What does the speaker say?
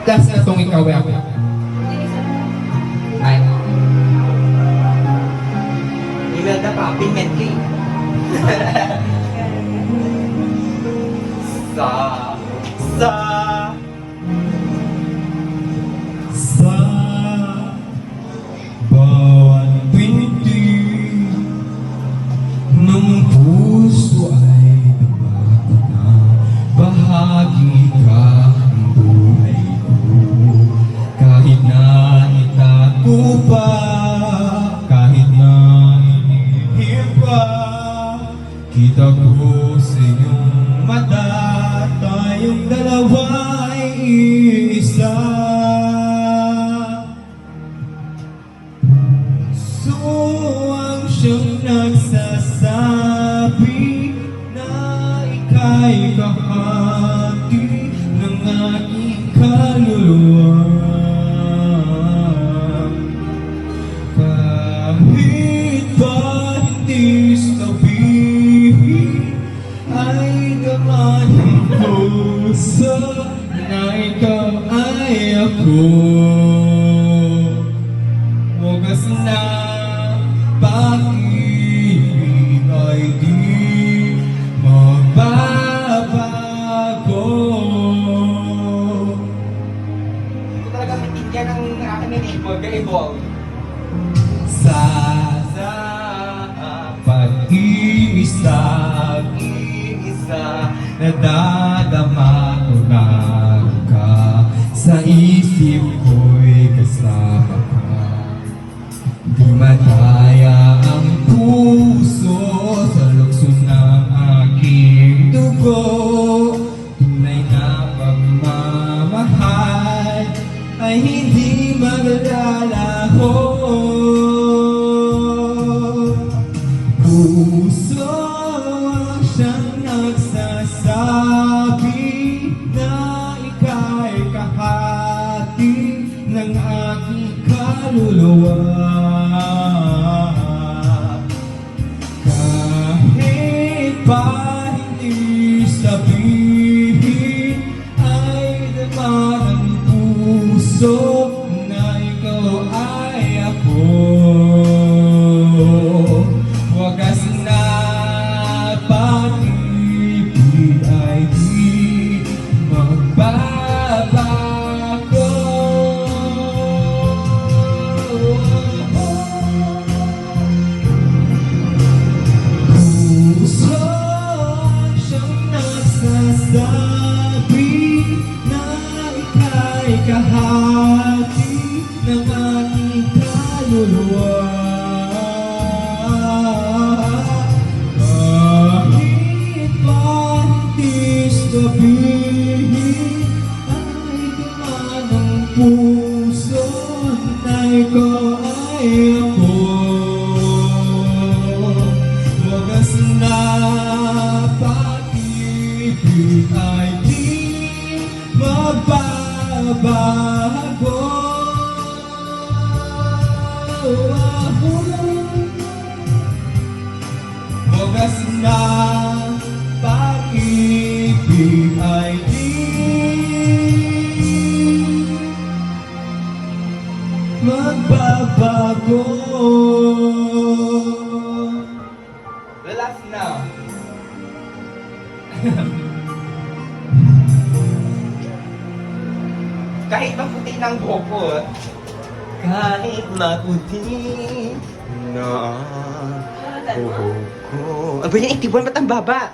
last na itong ikaw ako. Ay. Imelda pa, Pimenki. Sa bawat pintig ng puso ay dumagat na bahagi ka ng buhay ko. Kahit na itago pa, kahit na inihip pa, kita ko sa iyong mata, tayong dalawa ay isa. Suwang siyang nagsasabi na ika'y kahati ng aking kaluluwa. Kahit ba hindi sabihin, ay naman ang puso na ikaw ay ako. Wagas na pag-ibig ay di magbabago. Hindi ko talaga matindihan ang aking neighbor, Gaibol. Sa pag-iisa, nadadama ko na ka. Sa isip ko'y kasama ka. Di madaya ang puso sa lukso ng aking dugo. Tunay na pagmamahal ay hindi maglalaho. Puso ang siyang nagsasabi na ika'y kahati ng aking kaluluwa. Kahit pa hindi sabihin, ay naman ang puso na ikaw ay ako. Wagas na pag-ibig ay di magbabago. Puso siyang nagsasabi na ika'y kahati ng aking kaluluwa. Kahit ba hindi sabihin, ay naman ang puso na ikaw ay ako. Wagas na pag-ibig ay di magbabago. Wagas na pag-ibig ay di magbabago. The last now. Kahit maputi ng buhok, kahit maputi na buhok ko. Aba yan, 81, ba't ang baba?